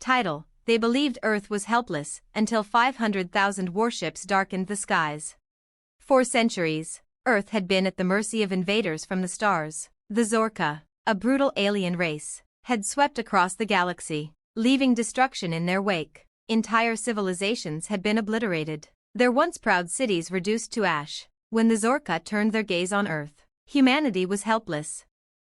Title: They believed Earth was helpless until 500,000 warships darkened the skies. For centuries, Earth had been at the mercy of invaders from the stars. The Zorka, a brutal alien race, had swept across the galaxy, leaving destruction in their wake. Entire civilizations had been obliterated, their once proud cities reduced to ash. When the Zorka turned their gaze on Earth, humanity was helpless.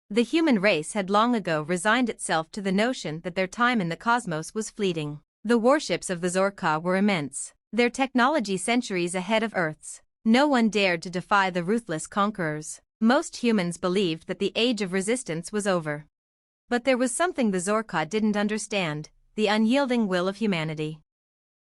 The human race had long ago resigned itself to the notion that their time in the cosmos was fleeting. The warships of the Zorka were immense, their technology centuries ahead of Earth's. No one dared to defy the ruthless conquerors. Most humans believed that the age of resistance was over. But there was something the Zorka didn't understand: the unyielding will of humanity.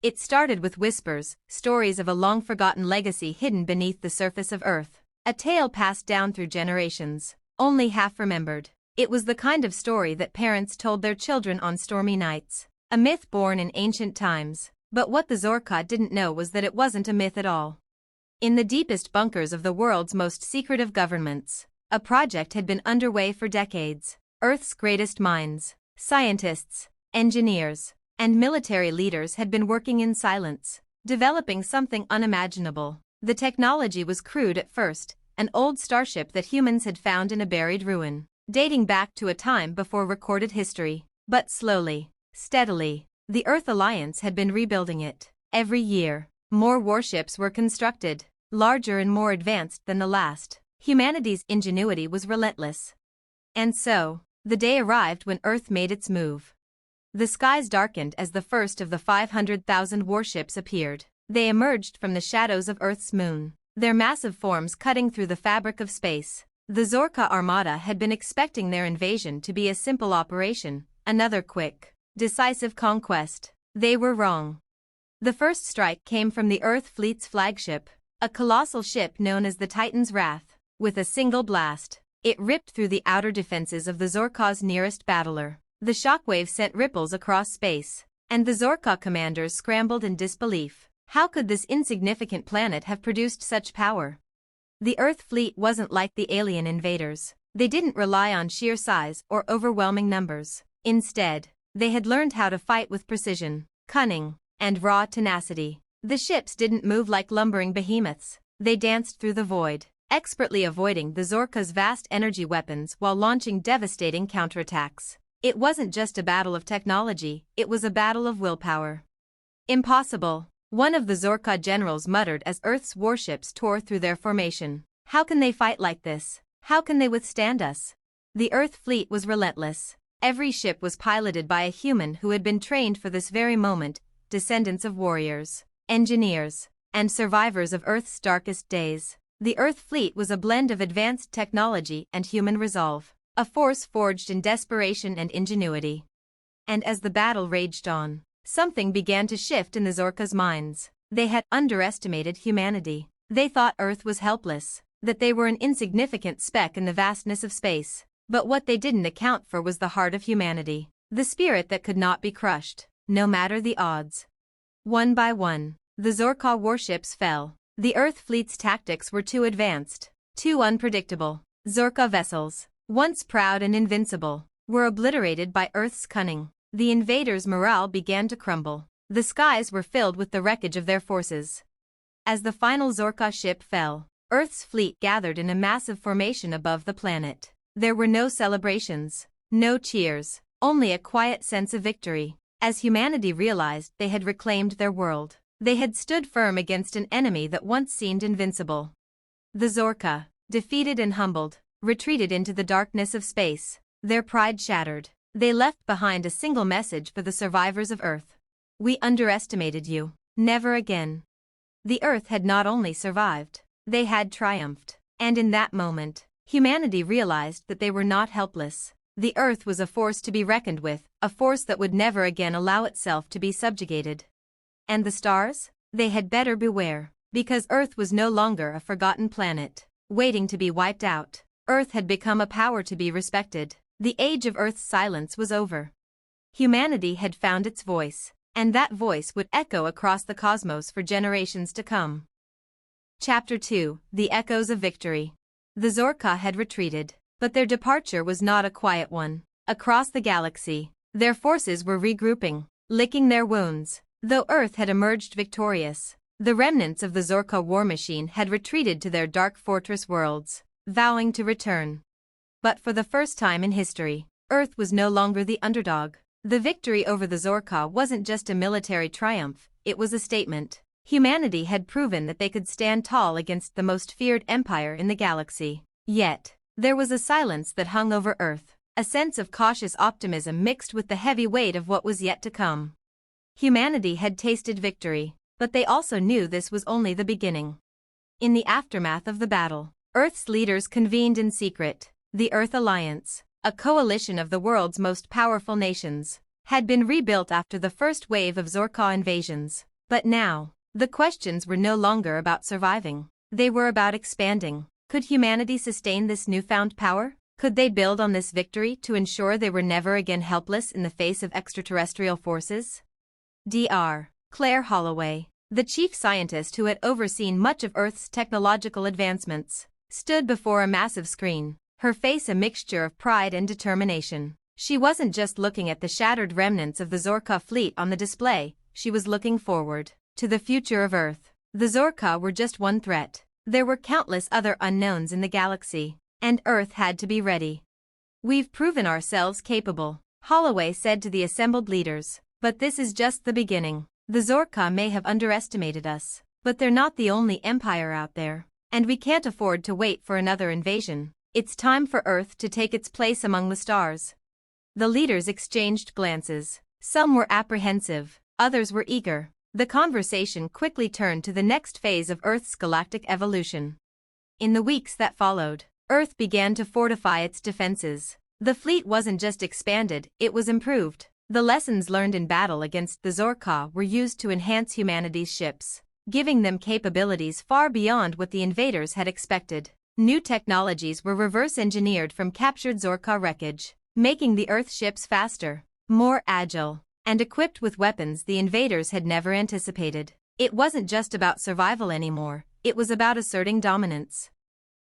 It started with whispers, stories of a long-forgotten legacy hidden beneath the surface of Earth. A tale passed down through generations, only half remembered. It was the kind of story that parents told their children on stormy nights. A myth born in ancient times. But what the Zorka didn't know was that it wasn't a myth at all. In the deepest bunkers of the world's most secretive governments, a project had been underway for decades. Earth's greatest minds, scientists, engineers, and military leaders had been working in silence, developing something unimaginable. The technology was crude at first, an old starship that humans had found in a buried ruin, dating back to a time before recorded history. But slowly, steadily, the Earth Alliance had been rebuilding it. Every year, more warships were constructed, larger and more advanced than the last. Humanity's ingenuity was relentless. And so, the day arrived when Earth made its move. The skies darkened as the first of the 500,000 warships appeared. They emerged from the shadows of Earth's moon, their massive forms cutting through the fabric of space. The Zorka Armada had been expecting their invasion to be a simple operation, another quick, decisive conquest. They were wrong. The first strike came from the Earth Fleet's flagship, a colossal ship known as the Titan's Wrath. With a single blast, it ripped through the outer defenses of the Zorka's nearest battler. The shockwave sent ripples across space, and the Zorka commanders scrambled in disbelief. How could this insignificant planet have produced such power? The Earth fleet wasn't like the alien invaders. They didn't rely on sheer size or overwhelming numbers. Instead, they had learned how to fight with precision, cunning, and raw tenacity. The ships didn't move like lumbering behemoths. They danced through the void, expertly avoiding the Zorka's vast energy weapons while launching devastating counterattacks. It wasn't just a battle of technology, it was a battle of willpower. Impossible, one of the Zorka generals muttered as Earth's warships tore through their formation. How can they fight like this? How can they withstand us? The Earth fleet was relentless. Every ship was piloted by a human who had been trained for this very moment, descendants of warriors, engineers, and survivors of Earth's darkest days. The Earth fleet was a blend of advanced technology and human resolve, a force forged in desperation and ingenuity. And as the battle raged on, something began to shift in the Zorka's minds. They had underestimated humanity. They thought Earth was helpless, that they were an insignificant speck in the vastness of space. But what they didn't account for was the heart of humanity, the spirit that could not be crushed, no matter the odds. One by one, the Zorka warships fell. The Earth fleet's tactics were too advanced, too unpredictable. Zorka vessels, once proud and invincible, were obliterated by Earth's cunning. The invaders' morale began to crumble. The skies were filled with the wreckage of their forces. As the final Zorka ship fell, Earth's fleet gathered in a massive formation above the planet. There were no celebrations, no cheers, only a quiet sense of victory. As humanity realized they had reclaimed their world, they had stood firm against an enemy that once seemed invincible. The Zorka, defeated and humbled, retreated into the darkness of space, their pride shattered. They left behind a single message for the survivors of Earth. We underestimated you. Never again. The Earth had not only survived, they had triumphed. And in that moment, humanity realized that they were not helpless. The Earth was a force to be reckoned with, a force that would never again allow itself to be subjugated. And the stars? They had better beware, because Earth was no longer a forgotten planet, waiting to be wiped out. Earth had become a power to be respected. The age of Earth's silence was over. Humanity had found its voice, and that voice would echo across the cosmos for generations to come. Chapter 2: The Echoes of Victory. The Zorka had retreated, but their departure was not a quiet one. Across the galaxy, Their forces were regrouping, licking their wounds. Though Earth had emerged victorious, the remnants of the Zorka war machine had retreated to their dark fortress worlds, vowing to return. But for the first time in history, Earth was no longer the underdog. The victory over the Zorka wasn't just a military triumph, it was a statement. Humanity had proven that they could stand tall against the most feared empire in the galaxy. Yet, there was a silence that hung over Earth, a sense of cautious optimism mixed with the heavy weight of what was yet to come. Humanity had tasted victory, but they also knew this was only the beginning. In the aftermath of the battle, Earth's leaders convened in secret. The Earth Alliance, a coalition of the world's most powerful nations, had been rebuilt after the first wave of Zorka invasions. But now, the questions were no longer about surviving. They were about expanding. Could humanity sustain this newfound power? Could they build on this victory to ensure they were never again helpless in the face of extraterrestrial forces? Dr. Claire Holloway, the chief scientist who had overseen much of Earth's technological advancements, stood before a massive screen, her face a mixture of pride and determination. She wasn't just looking at the shattered remnants of the Zorka fleet on the display, she was looking forward to the future of Earth. The Zorka were just one threat. There were countless other unknowns in the galaxy, and Earth had to be ready. "We've proven ourselves capable," Holloway said to the assembled leaders, "but this is just the beginning. The Zorka may have underestimated us, but they're not the only empire out there, and we can't afford to wait for another invasion. It's time for Earth to take its place among the stars." The leaders exchanged glances. Some were apprehensive, others were eager. The conversation quickly turned to the next phase of Earth's galactic evolution. In the weeks that followed, Earth began to fortify its defenses. The fleet wasn't just expanded, it was improved. The lessons learned in battle against the Zorka were used to enhance humanity's ships, giving them capabilities far beyond what the invaders had expected. New technologies were reverse-engineered from captured Zorka wreckage, making the Earth ships faster, more agile, and equipped with weapons the invaders had never anticipated. It wasn't just about survival anymore, it was about asserting dominance.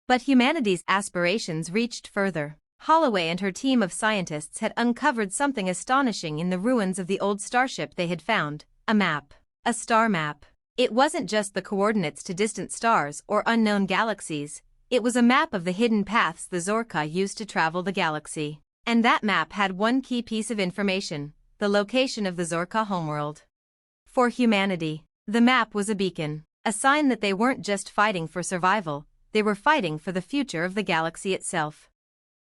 But humanity's aspirations reached further. Holloway and her team of scientists had uncovered something astonishing in the ruins of the old starship they had found: a map. A star map. It wasn't just the coordinates to distant stars or unknown galaxies, it was a map of the hidden paths the Zorka used to travel the galaxy. And that map had one key piece of information: the location of the Zorka homeworld. For humanity, the map was a beacon, a sign that they weren't just fighting for survival, they were fighting for the future of the galaxy itself.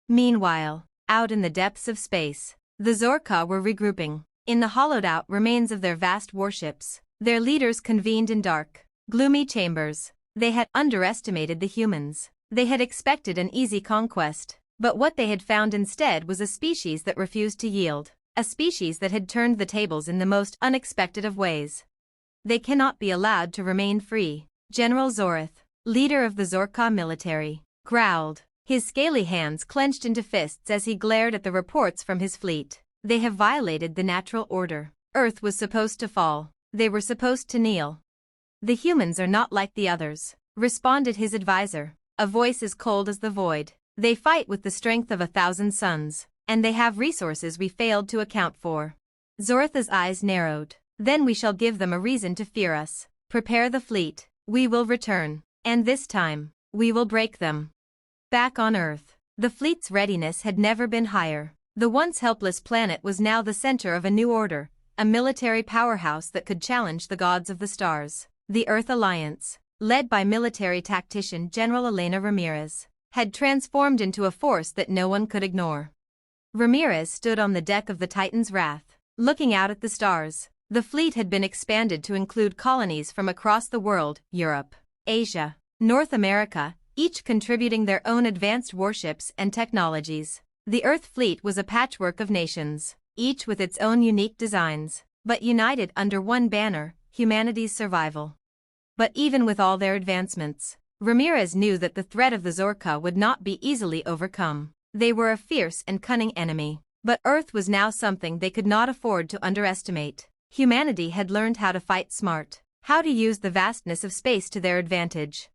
Meanwhile, out in the depths of space, the Zorka were regrouping. In the hollowed-out remains of their vast warships, their leaders convened in dark, gloomy chambers. They had underestimated the humans. They had expected an easy conquest, but what they had found instead was a species that refused to yield, a species that had turned the tables in the most unexpected of ways. "They cannot be allowed to remain free," General Zorith, leader of the Zorka military, growled, his scaly hands clenched into fists as he glared at the reports from his fleet. "They have violated the natural order. Earth was supposed to fall. They were supposed to kneel." "The humans are not like the others," responded his advisor, a voice as cold as the void. "They fight with the strength of 1,000 suns, and they have resources we failed to account for." Zoritha's eyes narrowed. "Then we shall give them a reason to fear us. Prepare the fleet. We will return, and this time, we will break them." Back on Earth, the fleet's readiness had never been higher. The once helpless planet was now the center of a new order, a military powerhouse that could challenge the gods of the stars. The Earth Alliance, led by military tactician General Elena Ramirez, had transformed into a force that no one could ignore. Ramirez stood on the deck of the Titan's Wrath, looking out at the stars. The fleet had been expanded to include colonies from across the world: Europe, Asia, North America, each contributing their own advanced warships and technologies. The Earth fleet was a patchwork of nations, each with its own unique designs, but united under one banner: humanity's survival. But even with all their advancements, Ramirez knew that the threat of the Zorka would not be easily overcome. They were a fierce and cunning enemy, but Earth was now something they could not afford to underestimate. Humanity had learned how to fight smart, how to use the vastness of space to their advantage.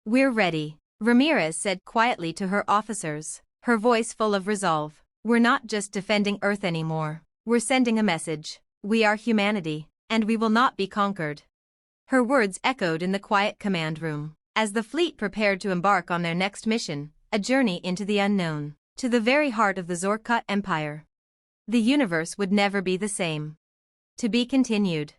"We're ready," Ramirez said quietly to her officers, her voice full of resolve. "We're not just defending Earth anymore, We're sending a message. We are humanity, and we will not be conquered. Her words echoed in the quiet command room, as the fleet prepared to embark on their next mission, a journey into the unknown, to the very heart of the Zorka Empire. The universe would never be the same. To be continued.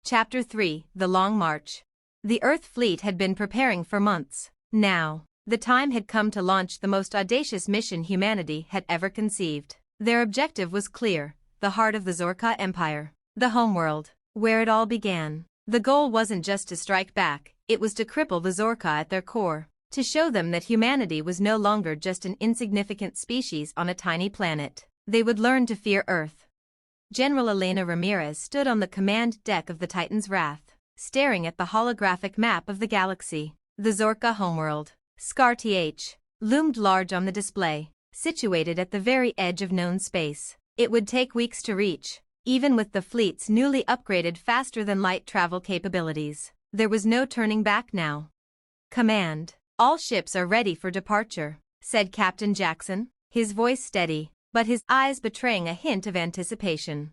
Chapter 3: The Long March. The Earth fleet had been preparing for months. Now, the time had come to launch the most audacious mission humanity had ever conceived. Their objective was clear: the heart of the Zorka Empire, the homeworld, where it all began. The goal wasn't just to strike back, it was to cripple the Zorka at their core, to show them that humanity was no longer just an insignificant species on a tiny planet. They would learn to fear Earth. General Elena Ramirez stood on the command deck of the Titan's Wrath, staring at the holographic map of the galaxy. The Zorka homeworld, Scar-Th, loomed large on the display, situated at the very edge of known space. It would take weeks to reach, even with the fleet's newly upgraded faster-than-light travel capabilities. There was no turning back now. "Command, all ships are ready for departure," said Captain Jackson, his voice steady, but his eyes betraying a hint of anticipation.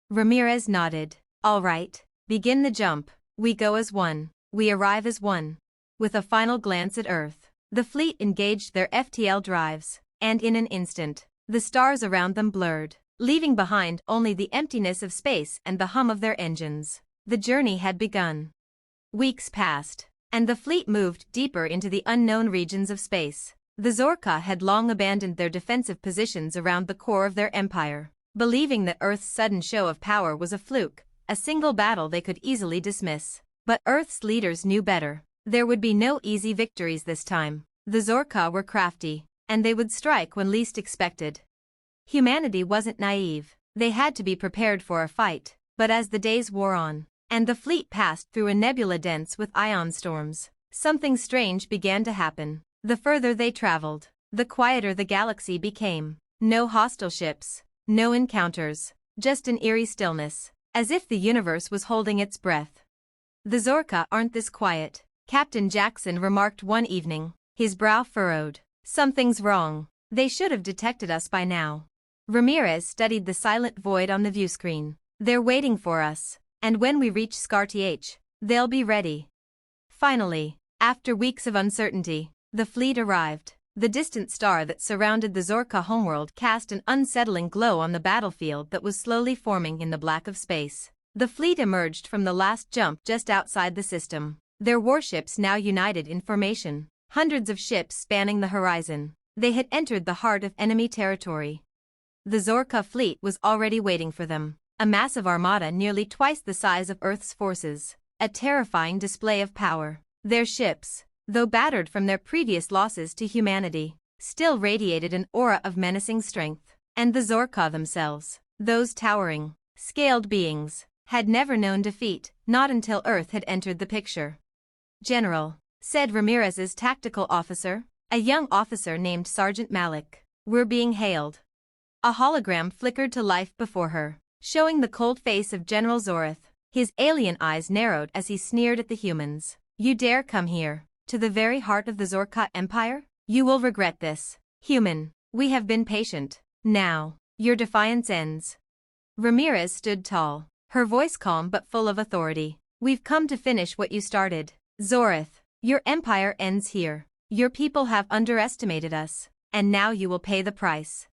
Ramirez nodded. "All right, begin the jump. We go as one. We arrive as one." With a final glance at Earth, the fleet engaged their FTL drives, and in an instant, the stars around them blurred, leaving behind only the emptiness of space and the hum of their engines. The journey had begun. Weeks passed, and the fleet moved deeper into the unknown regions of space. The Zorka had long abandoned their defensive positions around the core of their empire, believing that Earth's sudden show of power was a fluke, a single battle they could easily dismiss. But Earth's leaders knew better. There would be no easy victories this time. The Zorka were crafty, and they would strike when least expected. Humanity wasn't naive. They had to be prepared for a fight. But as the days wore on, and the fleet passed through a nebula dense with ion storms, something strange began to happen. The further they traveled, the quieter the galaxy became. No hostile ships, no encounters, just an eerie stillness, as if the universe was holding its breath. "The Zorka aren't this quiet," Captain Jackson remarked one evening, his brow furrowed. "Something's wrong. They should have detected us by now." Ramirez studied the silent void on the viewscreen. "They're waiting for us, and when we reach Scar-Th, they'll be ready." Finally, after weeks of uncertainty, the fleet arrived. The distant star that surrounded the Zorka homeworld cast an unsettling glow on the battlefield that was slowly forming in the black of space. The fleet emerged from the last jump just outside the system, their warships now united in formation, hundreds of ships spanning the horizon. They had entered the heart of enemy territory. The Zorka fleet was already waiting for them, a massive armada nearly twice the size of Earth's forces, a terrifying display of power. Their ships, though battered from their previous losses to humanity, still radiated an aura of menacing strength. And the Zorka themselves, those towering, scaled beings, had never known defeat, not until Earth had entered the picture. "General," said Ramirez's tactical officer, a young officer named Sergeant Malik, "we're being hailed." A hologram flickered to life before her, showing the cold face of General Zorith. His alien eyes narrowed as he sneered at the humans. "You dare come here, to the very heart of the Zorka Empire? You will regret this. Human, we have been patient. Now, your defiance ends." Ramirez stood tall, her voice calm but full of authority. "We've come to finish what you started. Zorith, your empire ends here. Your people have underestimated us, and now you will pay the price."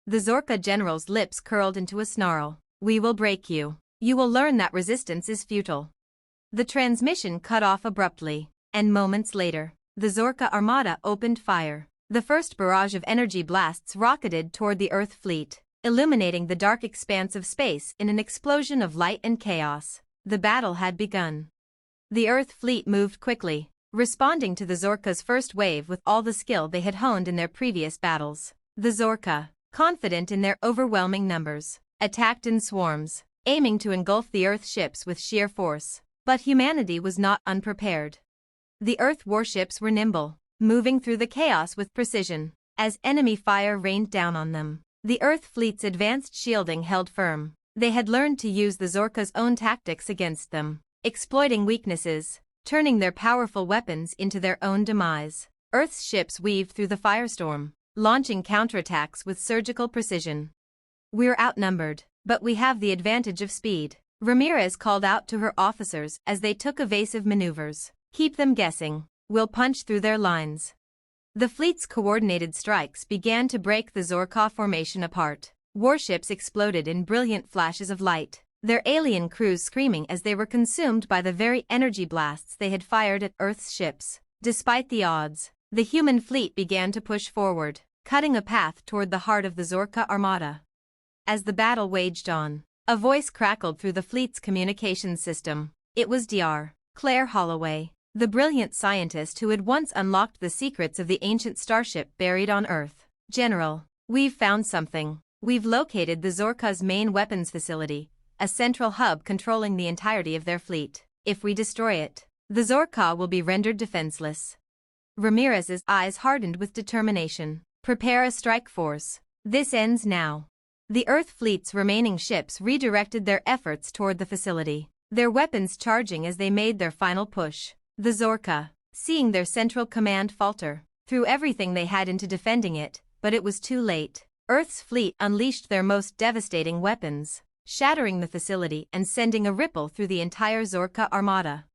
The Zorka general's lips curled into a snarl. "We will break you. You will learn that resistance is futile." The transmission cut off abruptly, and moments later, the Zorka armada opened fire. The first barrage of energy blasts rocketed toward the Earth fleet, illuminating the dark expanse of space in an explosion of light and chaos. The battle had begun. The Earth fleet moved quickly, responding to the Zorka's first wave with all the skill they had honed in their previous battles. The Zorka, confident in their overwhelming numbers, attacked in swarms, aiming to engulf the Earth ships with sheer force. But humanity was not unprepared. The Earth warships were nimble, moving through the chaos with precision, as enemy fire rained down on them. The Earth fleet's advanced shielding held firm. They had learned to use the Zorka's own tactics against them, exploiting weaknesses, turning their powerful weapons into their own demise. Earth's ships weaved through the firestorm, launching counterattacks with surgical precision. We're outnumbered, but we have the advantage of speed. Ramirez called out to her officers as they took evasive maneuvers. Keep them guessing. We'll punch through their lines. The fleet's coordinated strikes began to break the Zorka formation apart. Warships exploded in brilliant flashes of light, their alien crews screaming as they were consumed by the very energy blasts they had fired at Earth's ships. Despite the odds, the human fleet began to push forward, cutting a path toward the heart of the Zorka armada. As the battle waged on, a voice crackled through the fleet's communications system. It was Dr. Claire Holloway, the brilliant scientist who had once unlocked the secrets of the ancient starship buried on Earth. General, we've found something. We've located the Zorka's main weapons facility, a central hub controlling the entirety of their fleet. If we destroy it, the Zorka will be rendered defenseless. Ramirez's eyes hardened with determination. Prepare a strike force. This ends now. The Earth fleet's remaining ships redirected their efforts toward the facility, their weapons charging as they made their final push. The Zorka, seeing their central command falter, threw everything they had into defending it, but it was too late. Earth's fleet unleashed their most devastating weapons, shattering the facility and sending a ripple through the entire Zorka armada.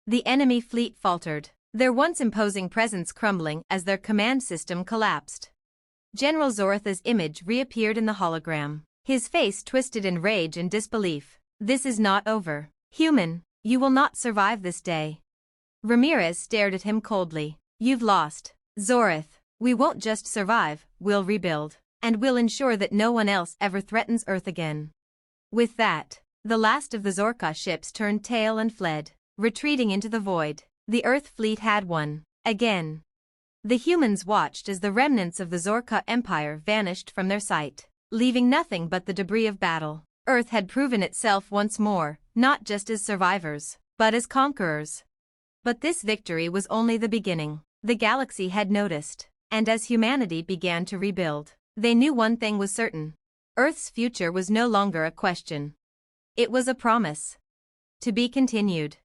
The enemy fleet faltered, their once imposing presence crumbling as their command system collapsed. General Zoratha's image reappeared in the hologram, his face twisted in rage and disbelief. This is not over. Human, you will not survive this day. Ramirez stared at him coldly. You've lost. Zorath, we won't just survive, we'll rebuild. And we'll ensure that no one else ever threatens Earth again. With that, the last of the Zorka ships turned tail and fled, retreating into the void. The Earth fleet had won. Again. The humans watched as the remnants of the Zorka Empire vanished from their sight, leaving nothing but the debris of battle. Earth had proven itself once more, not just as survivors, but as conquerors. But this victory was only the beginning. The galaxy had noticed, and as humanity began to rebuild, they knew one thing was certain. Earth's future was no longer a question. It was a promise. To be continued.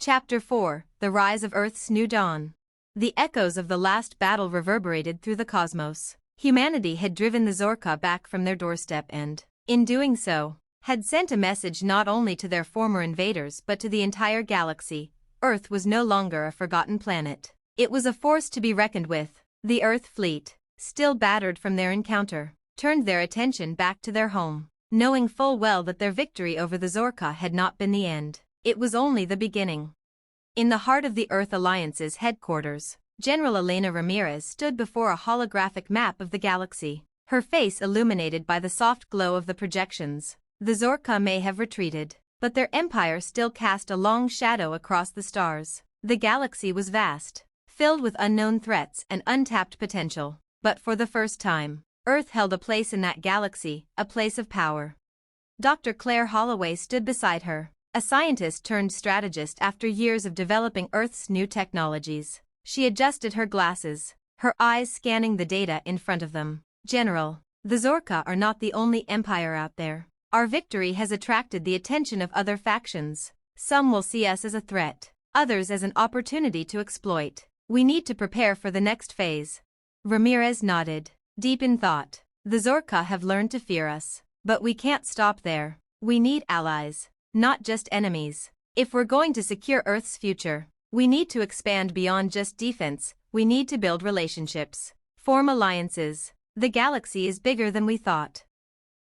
Chapter 4, The Rise of Earth's New Dawn. The echoes of the last battle reverberated through the cosmos. Humanity had driven the Zorka back from their doorstep and, in doing so, had sent a message not only to their former invaders but to the entire galaxy. Earth was no longer a forgotten planet. It was a force to be reckoned with. The Earth fleet, still battered from their encounter, turned their attention back to their home, knowing full well that their victory over the Zorka had not been the end. It was only the beginning. In the heart of the Earth Alliance's headquarters, General Elena Ramirez stood before a holographic map of the galaxy, her face illuminated by the soft glow of the projections. The Zorka may have retreated, but their empire still cast a long shadow across the stars. The galaxy was vast, filled with unknown threats and untapped potential. But for the first time, Earth held a place in that galaxy, a place of power. Dr. Claire Holloway stood beside her, a scientist turned strategist after years of developing Earth's new technologies. She adjusted her glasses, her eyes scanning the data in front of them. General, the Zorka are not the only empire out there. Our victory has attracted the attention of other factions. Some will see us as a threat, others as an opportunity to exploit. We need to prepare for the next phase. Ramirez nodded, deep in thought. The Zorka have learned to fear us, but we can't stop there. We need allies, not just enemies. If we're going to secure Earth's future, we need to expand beyond just defense. We need to build relationships, form alliances. The galaxy is bigger than we thought.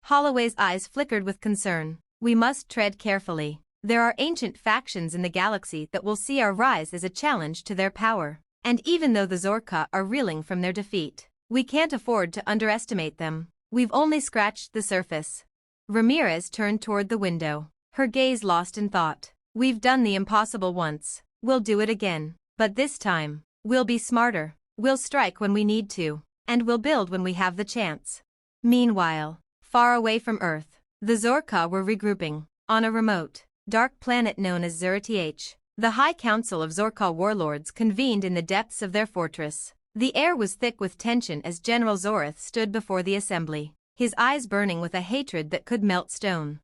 Holloway's eyes flickered with concern. We must tread carefully. There are ancient factions in the galaxy that will see our rise as a challenge to their power. And even though the Zorka are reeling from their defeat, we can't afford to underestimate them. We've only scratched the surface. Ramirez turned toward the window, her gaze lost in thought. We've done the impossible once. We'll do it again. But this time, we'll be smarter. We'll strike when we need to. And we'll build when we have the chance. Meanwhile, far away from Earth, the Zorka were regrouping. On a remote, dark planet known as Zerith, the High Council of Zorka warlords convened in the depths of their fortress. The air was thick with tension as General Zorath stood before the assembly, his eyes burning with a hatred that could melt stone.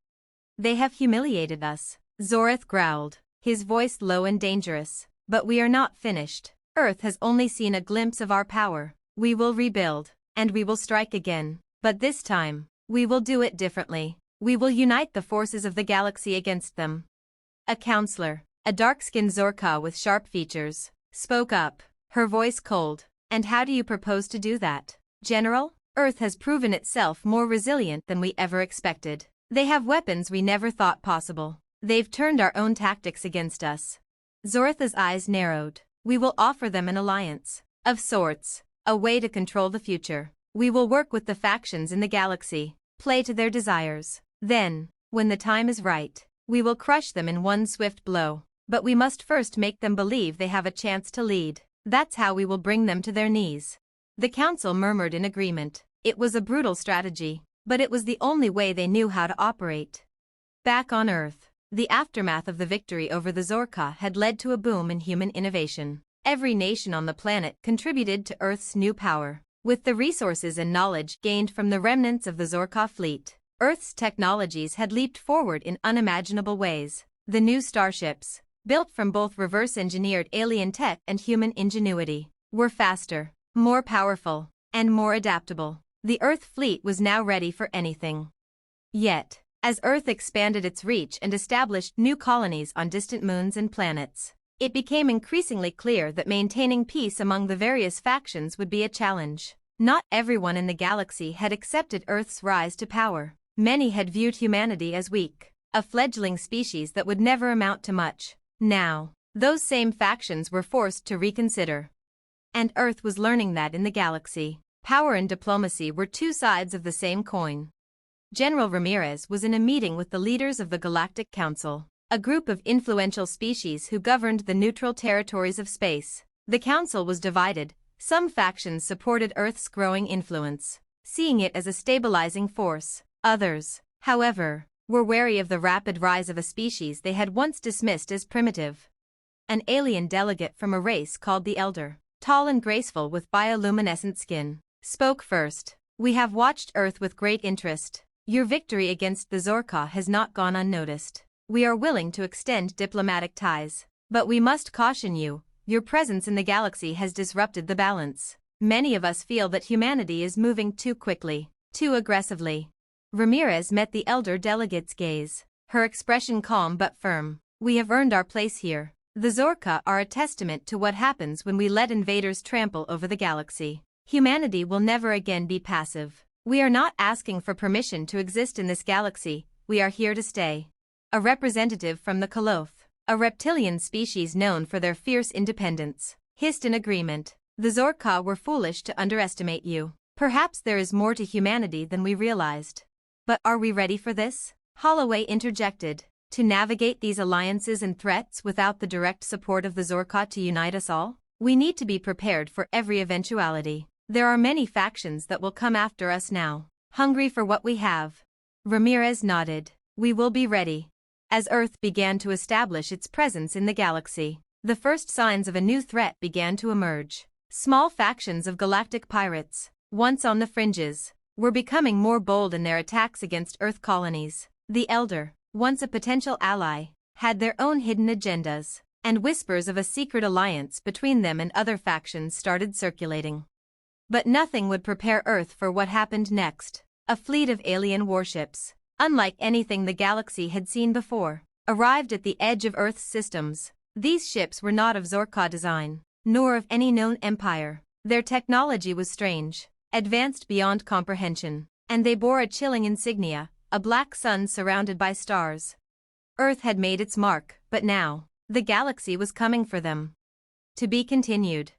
They have humiliated us, Zorath growled, his voice low and dangerous. But we are not finished. Earth has only seen a glimpse of our power. We will rebuild, and we will strike again. But this time, We will do it differently. We will unite the forces of the galaxy against them. A counselor, a dark-skinned Zorka with sharp features, spoke up, her voice cold. And how do you propose to do that, General? Earth has proven itself more resilient than we ever expected. They have weapons we never thought possible. They've turned our own tactics against us. Zoratha's eyes narrowed. We will offer them an alliance. Of sorts. A way to control the future. We will work with the factions in the galaxy. Play to their desires. Then, when the time is right, we will crush them in one swift blow. But we must first make them believe they have a chance to lead. That's how we will bring them to their knees. The council murmured in agreement. It was a brutal strategy, but it was the only way they knew how to operate. Back on Earth, the aftermath of the victory over the Zorka had led to a boom in human innovation. Every nation on the planet contributed to Earth's new power. With the resources and knowledge gained from the remnants of the Zorka fleet, Earth's technologies had leaped forward in unimaginable ways. The new starships, built from both reverse-engineered alien tech and human ingenuity, were faster, more powerful, and more adaptable. The Earth fleet was now ready for anything. Yet, as Earth expanded its reach and established new colonies on distant moons and planets, it became increasingly clear that maintaining peace among the various factions would be a challenge. Not everyone in the galaxy had accepted Earth's rise to power. Many had viewed humanity as weak, a fledgling species that would never amount to much. Now, those same factions were forced to reconsider. And Earth was learning that in the galaxy, power and diplomacy were two sides of the same coin. General Ramirez was in a meeting with the leaders of the Galactic Council, a group of influential species who governed the neutral territories of space. The council was divided. Some factions supported Earth's growing influence, seeing it as a stabilizing force. Others, however, were wary of the rapid rise of a species they had once dismissed as primitive. An alien delegate from a race called the Elder, tall and graceful with bioluminescent skin, spoke first. We have watched Earth with great interest. Your victory against the Zorka has not gone unnoticed. We are willing to extend diplomatic ties. But we must caution you, your presence in the galaxy has disrupted the balance. Many of us feel that humanity is moving too quickly, too aggressively. Ramirez met the elder delegate's gaze, her expression calm but firm. We have earned our place here. The Zorka are a testament to what happens when we let invaders trample over the galaxy. Humanity will never again be passive. We are not asking for permission to exist in this galaxy, we are here to stay. A representative from the Koloth, a reptilian species known for their fierce independence, hissed in agreement. The Zorka were foolish to underestimate you. Perhaps there is more to humanity than we realized. But are we ready for this? Holloway interjected. To navigate these alliances and threats without the direct support of the Zorka to unite us all? We need to be prepared for every eventuality. There are many factions that will come after us now, hungry for what we have. Ramirez nodded. We will be ready. As Earth began to establish its presence in the galaxy, the first signs of a new threat began to emerge. Small factions of galactic pirates, once on the fringes, were becoming more bold in their attacks against Earth colonies. The Elder, once a potential ally, had their own hidden agendas, and whispers of a secret alliance between them and other factions started circulating. But nothing would prepare Earth for what happened next. A fleet of alien warships, unlike anything the galaxy had seen before, arrived at the edge of Earth's systems. These ships were not of Zorka design, nor of any known empire. Their technology was strange, advanced beyond comprehension, and they bore a chilling insignia, a black sun surrounded by stars. Earth had made its mark, but now, the galaxy was coming for them. To be continued.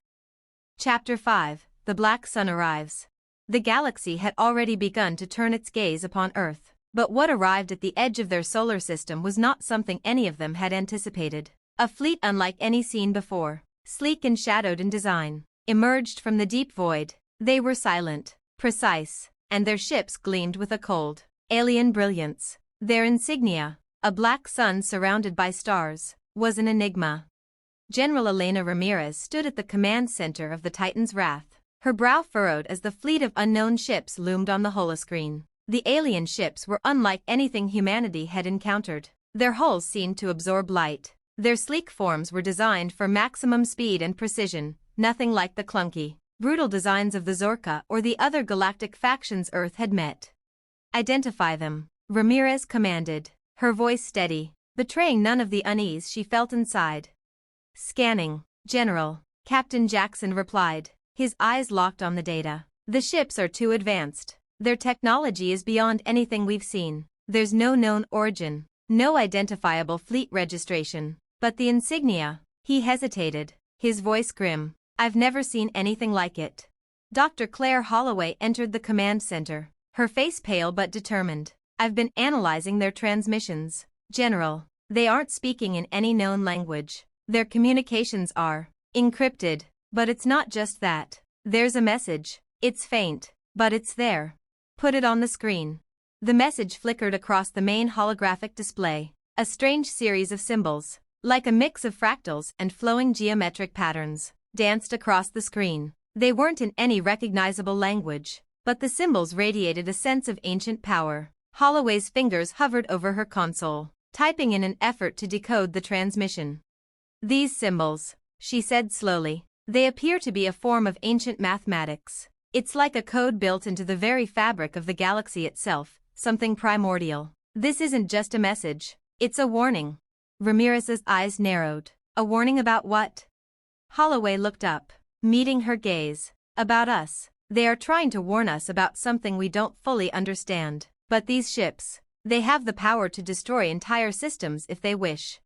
Chapter 5, The Black Sun Arrives. The galaxy had already begun to turn its gaze upon Earth, but what arrived at the edge of their solar system was not something any of them had anticipated. A fleet unlike any seen before, sleek and shadowed in design, emerged from the deep void. They were silent, precise, and their ships gleamed with a cold, alien brilliance. Their insignia, a black sun surrounded by stars, was an enigma. General Elena Ramirez stood at the command center of the Titan's Wrath, her brow furrowed as the fleet of unknown ships loomed on the holoscreen. The alien ships were unlike anything humanity had encountered. Their hulls seemed to absorb light. Their sleek forms were designed for maximum speed and precision, nothing like the clunky, brutal designs of the Zorka or the other galactic factions Earth had met. Identify them, Ramirez commanded, her voice steady, betraying none of the unease she felt inside. Scanning, General, Captain Jackson replied, his eyes locked on the data. The ships are too advanced. Their technology is beyond anything we've seen. There's no known origin, no identifiable fleet registration. But the insignia, he hesitated, his voice grim. I've never seen anything like it. Dr. Claire Holloway entered the command center, her face pale but determined. I've been analyzing their transmissions, General. They aren't speaking in any known language. Their communications are encrypted. But it's not just that. There's a message. It's faint, but it's there. Put it on the screen. The message flickered across the main holographic display, a strange series of symbols, like a mix of fractals and flowing geometric patterns, danced across the screen. They weren't in any recognizable language, but the symbols radiated a sense of ancient power. Holloway's fingers hovered over her console, typing in an effort to decode the transmission. These symbols, she said slowly, they appear to be a form of ancient mathematics. It's like a code built into the very fabric of the galaxy itself, something primordial. This isn't just a message, it's a warning. Ramirez's eyes narrowed. A warning about what? Holloway looked up, meeting her gaze. About us. They are trying to warn us about something we don't fully understand. But these ships, they have the power to destroy entire systems if they wish.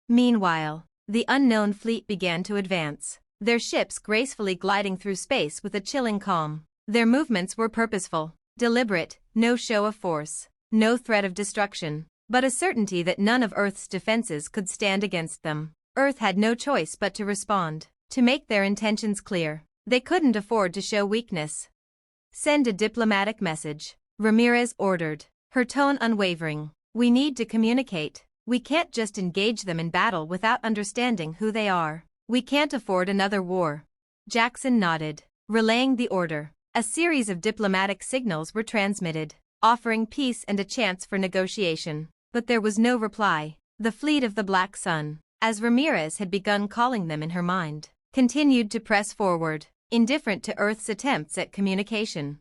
Meanwhile, the unknown fleet began to advance, their ships gracefully gliding through space with a chilling calm. Their movements were purposeful, deliberate, no show of force, no threat of destruction, but a certainty that none of Earth's defenses could stand against them. Earth had no choice but to respond, to make their intentions clear. They couldn't afford to show weakness. Send a diplomatic message, Ramirez ordered, her tone unwavering. We need to communicate. We can't just engage them in battle without understanding who they are. We can't afford another war. Jackson nodded, relaying the order. A series of diplomatic signals were transmitted, offering peace and a chance for negotiation. But there was no reply. The fleet of the Black Sun, as Ramirez had begun calling them in her mind, continued to press forward, indifferent to Earth's attempts at communication.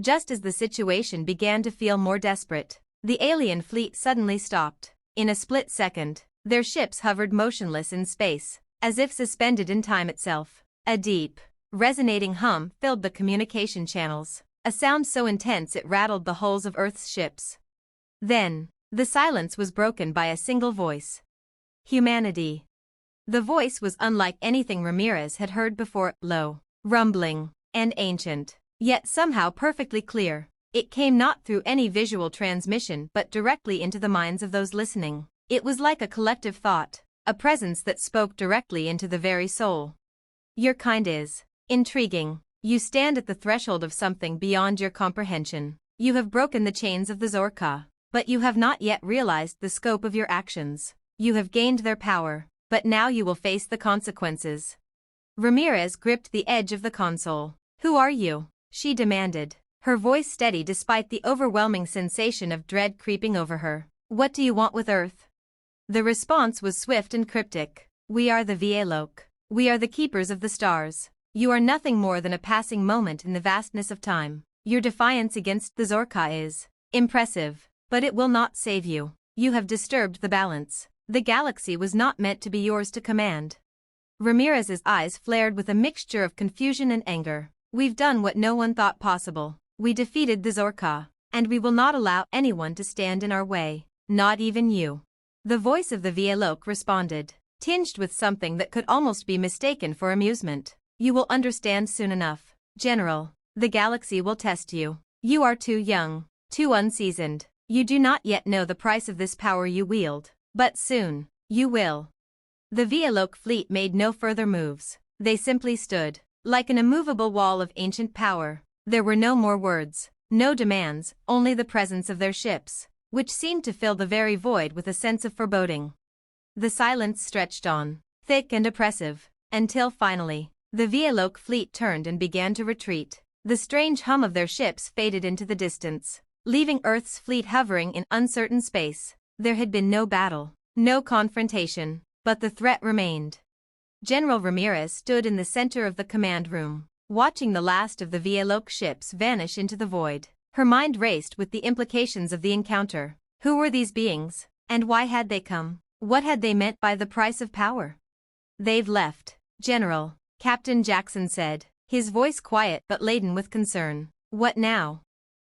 Just as the situation began to feel more desperate, the alien fleet suddenly stopped. In a split second, their ships hovered motionless in space, as if suspended in time itself. A deep, resonating hum filled the communication channels, a sound so intense it rattled the hulls of Earth's ships. Then, the silence was broken by a single voice. Humanity. The voice was unlike anything Ramirez had heard before, low, rumbling, and ancient, yet somehow perfectly clear. It came not through any visual transmission but directly into the minds of those listening. It was like a collective thought, a presence that spoke directly into the very soul. Your kind is intriguing. You stand at the threshold of something beyond your comprehension. You have broken the chains of the Zorka, but you have not yet realized the scope of your actions. You have gained their power, but now you will face the consequences. Ramirez gripped the edge of the console. Who are you? She demanded, her voice steady despite the overwhelming sensation of dread creeping over her. What do you want with Earth? The response was swift and cryptic. We are the Vielok. We are the keepers of the stars. You are nothing more than a passing moment in the vastness of time. Your defiance against the Zorka is impressive, but it will not save you. You have disturbed the balance. The galaxy was not meant to be yours to command. Ramirez's eyes flared with a mixture of confusion and anger. We've done what no one thought possible. We defeated the Zorka, and we will not allow anyone to stand in our way, not even you. The voice of the Vielok responded, tinged with something that could almost be mistaken for amusement. You will understand soon enough, General. The galaxy will test you. You are too young, too unseasoned. You do not yet know the price of this power you wield, but soon, you will. The Vielok fleet made no further moves. They simply stood, like an immovable wall of ancient power. There were no more words, no demands, only the presence of their ships, which seemed to fill the very void with a sense of foreboding. The silence stretched on, thick and oppressive, until finally, the Vielok fleet turned and began to retreat. The strange hum of their ships faded into the distance, leaving Earth's fleet hovering in uncertain space. There had been no battle, no confrontation, but the threat remained. General Ramirez stood in the center of the command room, watching the last of the Vielok ships vanish into the void. Her mind raced with the implications of the encounter. Who were these beings, and why had they come? What had they meant by the price of power? "They've left, General," Captain Jackson said, his voice quiet but laden with concern. "What now?"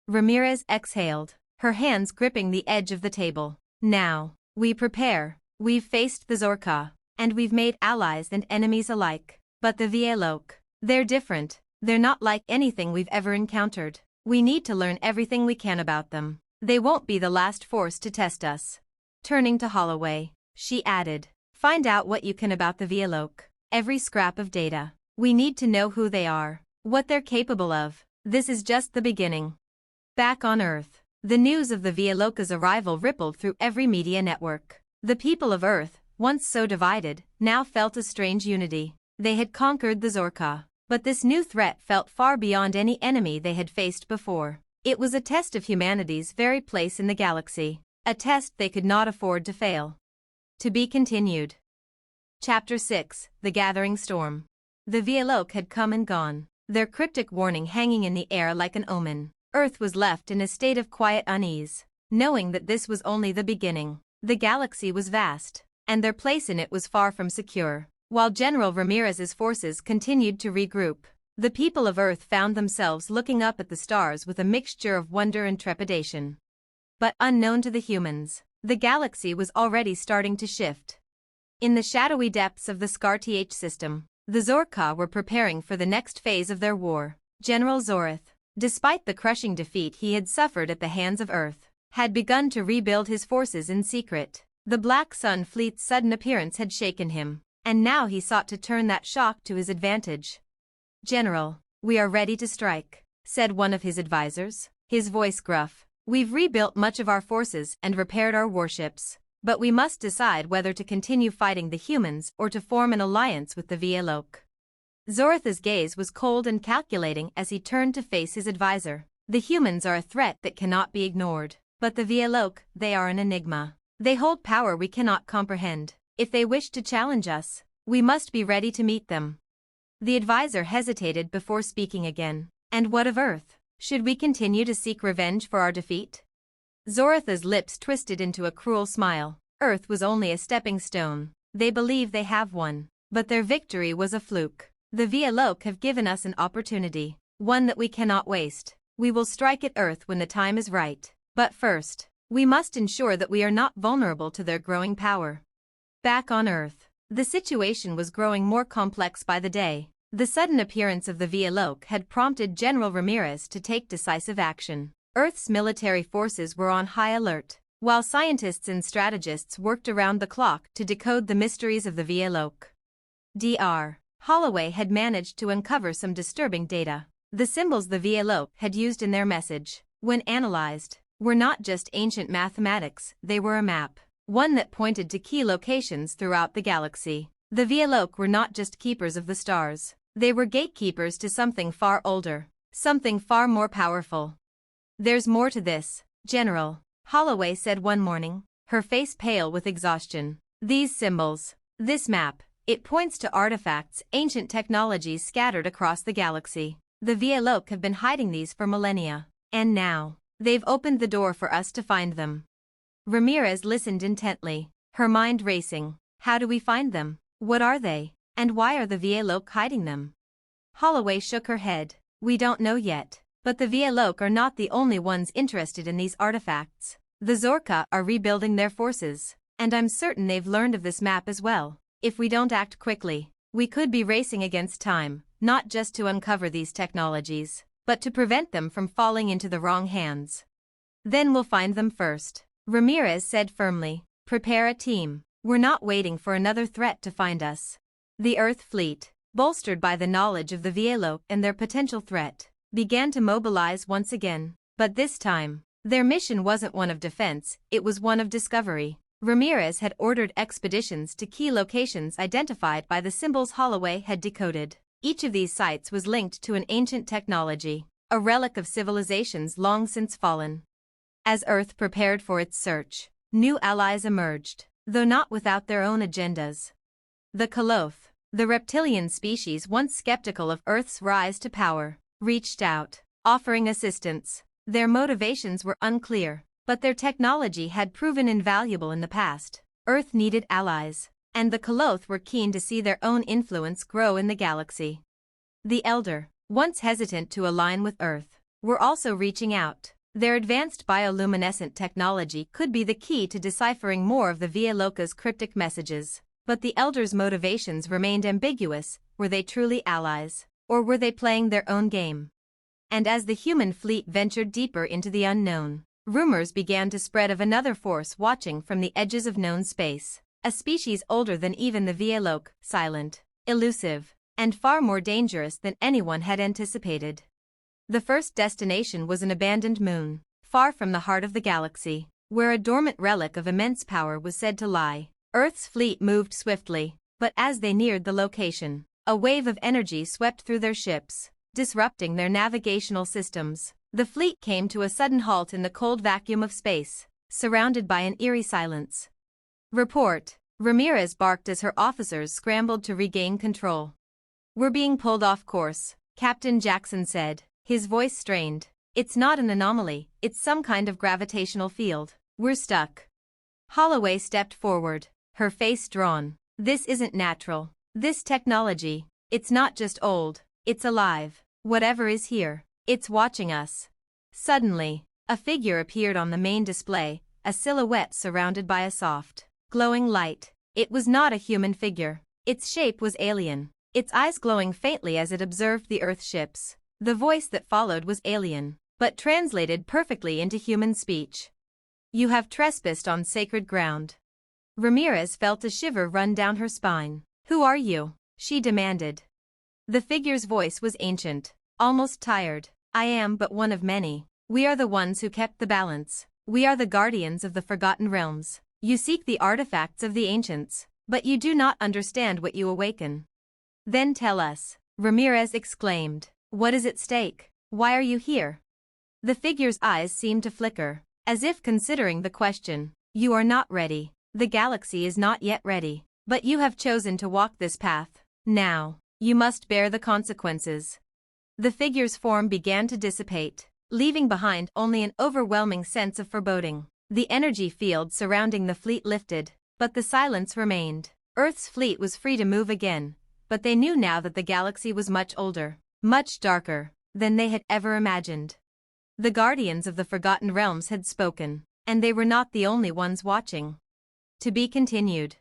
Ramirez exhaled, her hands gripping the edge of the table. "Now, we prepare. We've faced the Zorka, and we've made allies and enemies alike. But the Vielok, they're different. They're not like anything we've ever encountered. We need to learn everything we can about them. They won't be the last force to test us." Turning to Holloway, she added, "Find out what you can about the Vielok. Every scrap of data. We need to know who they are, what they're capable of. This is just the beginning." Back on Earth, the news of the Vieloka's arrival rippled through every media network. The people of Earth, once so divided, now felt a strange unity. They had conquered the Zorka, but this new threat felt far beyond any enemy they had faced before. It was a test of humanity's very place in the galaxy, a test they could not afford to fail. To be continued. Chapter 6, The Gathering Storm. The Vielok had come and gone, their cryptic warning hanging in the air like an omen. Earth was left in a state of quiet unease, knowing that this was only the beginning. The galaxy was vast, and their place in it was far from secure. While General Ramirez's forces continued to regroup, the people of Earth found themselves looking up at the stars with a mixture of wonder and trepidation. But unknown to the humans, the galaxy was already starting to shift. In the shadowy depths of the Scar-Th system, the Zorka were preparing for the next phase of their war. General Zorith, despite the crushing defeat he had suffered at the hands of Earth, had begun to rebuild his forces in secret. The Black Sun Fleet's sudden appearance had shaken him, and now he sought to turn that shock to his advantage. "General, we are ready to strike," said one of his advisors, his voice gruff. "We've rebuilt much of our forces and repaired our warships, but we must decide whether to continue fighting the humans or to form an alliance with the Vielok." Zorith's gaze was cold and calculating as he turned to face his advisor. "The humans are a threat that cannot be ignored, but the Vielok, they are an enigma. They hold power we cannot comprehend. If they wish to challenge us, we must be ready to meet them." The advisor hesitated before speaking again. "And what of Earth? Should we continue to seek revenge for our defeat?" Zorith's lips twisted into a cruel smile. Earth was only a stepping stone. They believe they have won, but their victory was a fluke. The Vielok have given us an opportunity, one that we cannot waste. We will strike at Earth when the time is right, but first, we must ensure that we are not vulnerable to their growing power. Back on Earth, the situation was growing more complex by the day. The sudden appearance of the Vielok had prompted General Ramirez to take decisive action. Earth's military forces were on high alert, while scientists and strategists worked around the clock to decode the mysteries of the Vielok. Dr. Holloway had managed to uncover some disturbing data. The symbols the Vielok had used in their message, when analyzed, were not just ancient mathematics, they were a map, one that pointed to key locations throughout the galaxy. The Vielok were not just keepers of the stars, they were gatekeepers to something far older, something far more powerful. "There's more to this, General," Holloway said one morning, her face pale with exhaustion. "These symbols, this map, it points to artifacts, ancient technologies scattered across the galaxy. The Vielok have been hiding these for millennia, and now, they've opened the door for us to find them." Ramirez listened intently, her mind racing. "How do we find them? What are they? And why are the Vielok hiding them?" Holloway shook her head. "We don't know yet, but the Vielok are not the only ones interested in these artifacts. The Zorka are rebuilding their forces, and I'm certain they've learned of this map as well. If we don't act quickly, we could be racing against time, not just to uncover these technologies, but to prevent them from falling into the wrong hands. Then we'll find them first," Ramirez said firmly. "Prepare a team. We're not waiting for another threat to find us." The Earth fleet, bolstered by the knowledge of the Vielok and their potential threat, began to mobilize once again. But this time, their mission wasn't one of defense, it was one of discovery. Ramirez had ordered expeditions to key locations identified by the symbols Holloway had decoded. Each of these sites was linked to an ancient technology, a relic of civilizations long since fallen. As Earth prepared for its search, new allies emerged, though not without their own agendas. The Koloth, the reptilian species once skeptical of Earth's rise to power, reached out, offering assistance. Their motivations were unclear, but their technology had proven invaluable in the past. Earth needed allies, and the Koloth were keen to see their own influence grow in the galaxy. The Elder, once hesitant to align with Earth, were also reaching out. Their advanced bioluminescent technology could be the key to deciphering more of the Via Loca's cryptic messages. But the Elder's motivations remained ambiguous. Were they truly allies, or were they playing their own game? And as the human fleet ventured deeper into the unknown, rumors began to spread of another force watching from the edges of known space, a species older than even the Via Loca, silent, elusive, and far more dangerous than anyone had anticipated. The first destination was an abandoned moon, far from the heart of the galaxy, where a dormant relic of immense power was said to lie. Earth's fleet moved swiftly, but as they neared the location, a wave of energy swept through their ships, disrupting their navigational systems. The fleet came to a sudden halt in the cold vacuum of space, surrounded by an eerie silence. "Report," Ramirez barked as her officers scrambled to regain control. "We're being pulled off course," Captain Jackson said, his voice strained. "It's not an anomaly, it's some kind of gravitational field. We're stuck." Holloway stepped forward, her face drawn. "This isn't natural. This technology, it's not just old, it's alive. Whatever is here, it's watching us." Suddenly, a figure appeared on the main display, a silhouette surrounded by a soft, glowing light. It was not a human figure. Its shape was alien, its eyes glowing faintly as it observed the Earth ships. The voice that followed was alien, but translated perfectly into human speech. "You have trespassed on sacred ground." Ramirez felt a shiver run down her spine. "Who are you?" she demanded. The figure's voice was ancient, almost tired. "I am but one of many. We are the ones who kept the balance. We are the guardians of the Forgotten Realms. You seek the artifacts of the ancients, but you do not understand what you awaken." "Then tell us," Ramirez exclaimed. "What is at stake? Why are you here?" The figure's eyes seemed to flicker, as if considering the question. "You are not ready. The galaxy is not yet ready. But you have chosen to walk this path. Now, you must bear the consequences." The figure's form began to dissipate, leaving behind only an overwhelming sense of foreboding. The energy field surrounding the fleet lifted, but the silence remained. Earth's fleet was free to move again, but they knew now that the galaxy was much older, much darker, than they had ever imagined. The guardians of the Forgotten Realms had spoken, and they were not the only ones watching. To be continued.